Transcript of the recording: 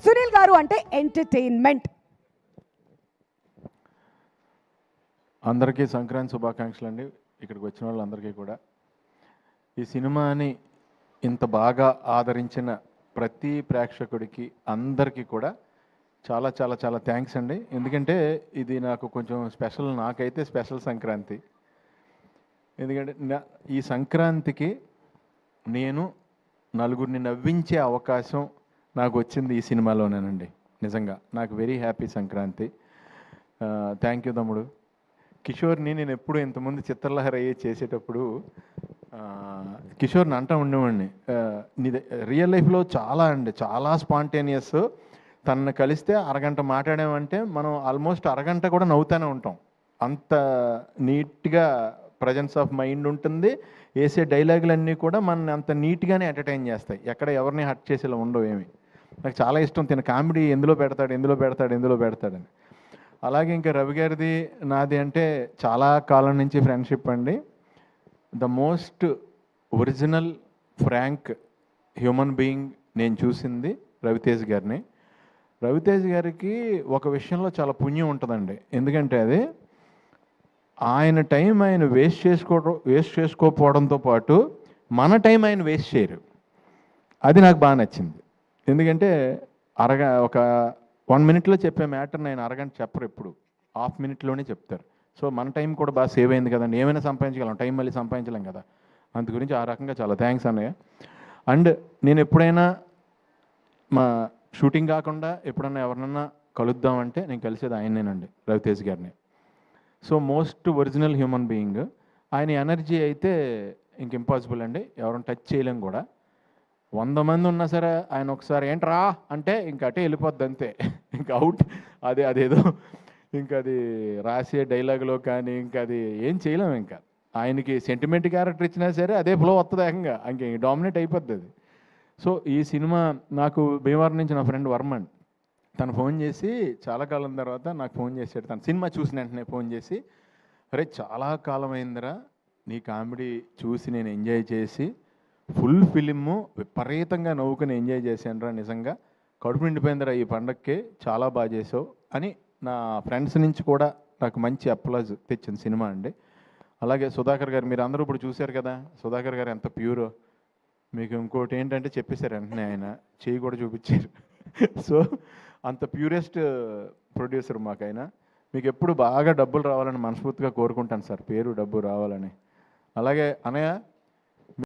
సునీల్ గారు అంటే ఎంటర్టైన్మెంట్. అందరికీ సంక్రాంతి శుభాకాంక్షలు అండి. ఇక్కడికి వచ్చిన వాళ్ళందరికీ కూడా ఈ సినిమాని ఇంత బాగా ఆదరించిన ప్రతి ప్రేక్షకుడికి అందరికీ కూడా చాలా చాలా చాలా థ్యాంక్స్ అండి. ఎందుకంటే ఇది నాకు కొంచెం స్పెషల్, నాకైతే స్పెషల్ సంక్రాంతి. ఎందుకంటే ఈ సంక్రాంతికి నేను నలుగురిని నవ్వించే అవకాశం నాకు వచ్చింది ఈ సినిమాలోనేనండి. నిజంగా నాకు very happy Sankranti. Thank you తమ్ముడు. కిషోర్ని నేను ఎప్పుడు ఇంతకుముందు చిత్రలహరి అయ్యే చేసేటప్పుడు కిషోర్ని అంటూ ఉండేవాడిని, రియల్ లైఫ్లో చాలా స్పాంటేనియస్. తనను కలిస్తే అరగంట మాట్లాడామంటే మనం ఆల్మోస్ట్ అరగంట కూడా నవ్వుతూనే ఉంటాం. అంత నీట్గా ప్రజెన్స్ ఆఫ్ మైండ్ ఉంటుంది. వేసే డైలాగులన్నీ కూడా మన అంత నీట్గానే ఎంటర్టైన్ చేస్తాయి. ఎక్కడ ఎవరిని హర్ట్ చేసేలా ఉండవు ఏమి. నాకు చాలా ఇష్టం తిన కామెడీ ఎందులో పెడతాడని. అలాగే ఇంకా రవి గారిది నాది అంటే చాలా కాలం నుంచి ఫ్రెండ్షిప్ అండి. The most original frank human being నేను చూసింది రవితేజ్ గారిని. రవితేజ్ గారికి ఒక విషయంలో చాలా పుణ్యం ఉంటుందండి. ఎందుకంటే అది ఆయన టైం ఆయన వేస్ట్ చేసుకోకపోవడంతో పాటు మన టైం ఆయన వేస్ట్ చేయరు. అది నాకు బాగా నచ్చింది. ఎందుకంటే ఒక 1 minute చెప్పే మ్యాటర్ని ఆయన అరగంట చెప్పరు, ఎప్పుడు ½ minute చెప్తారు. సో మన టైం కూడా బాగా సేవ్ అయింది కదండి. ఏమైనా సంపాదించగలం, టైం మళ్ళీ సంపాదించలేం కదా. అందు గురించి ఆ రకంగా చాలా థ్యాంక్స్ అన్నయ్య. అండ్ నేను ఎప్పుడైనా మా షూటింగ్ కాకుండా ఎప్పుడన్నా ఎవరినన్నా కలుద్దామంటే నేను కలిసేది ఆయనేనండి, రవితేజ్ గారిని. So most original human being. ఆయన ఎనర్జీ అయితే ఇంక ఇంపాసిబుల్ అండి, ఎవరైనా టచ్ చేయలేం కూడా. 100 మంది ఉన్నా సరే ఆయన ఒకసారి ఏంట్రా అంటే ఇంకా అటే వెళ్ళిపోద్ది అంతే, ఇంకా అవుట్. అదేదో ఇంకా అది రాసే డైలాగులో కానీ ఇంకా అది ఏం చేయలేము. ఇంకా ఆయనకి సెంటిమెంట్ క్యారెక్టర్ ఇచ్చినా సరే అదే ఫ్లో వస్తుంది, ఏకంగా ఇంక డామినేట్ అయిపోద్ది అది. సో ఈ సినిమా నాకు భీమవరం నుంచి నా ఫ్రెండ్ వర్మన్ తను ఫోన్ చేసి చాలా కాలం తర్వాత నాకు ఫోన్ చేశాడు. తను సినిమా చూసిన వెంటనే ఫోన్ చేసి, అరే చాలా కాలం అయిందిరా నీ కామెడీ చూసి నేను ఎంజాయ్ చేసి ఫుల్ ఫిలిము విపరీతంగా నవ్వుకుని ఎంజాయ్ చేశానురా, నిజంగా కడుపు నిండిపోయిందిరా ఈ పండక్కి, చాలా బాగా చేసావు అని నా ఫ్రెండ్స్ నుంచి కూడా నాకు మంచి అప్లాజ్ తెచ్చిన సినిమా అండి. అలాగే సుధాకర్ గారు, మీరు అందరూ ఇప్పుడు చూశారు కదా సుధాకర్ గారు ఎంత ప్యూరో. మీకు ఇంకోటి ఏంటంటే చెప్పేశారు వెంటనే, ఆయన చేయి కూడా చూపించారు. సో అంత ప్యూరెస్ట్ ప్రొడ్యూసర్ మాకైనా. మీకు ఎప్పుడు బాగా డబ్బులు రావాలని మనస్ఫూర్తిగా కోరుకుంటాను సార్, పేరు డబ్బు రావాలని. అలాగే అన్నయ్య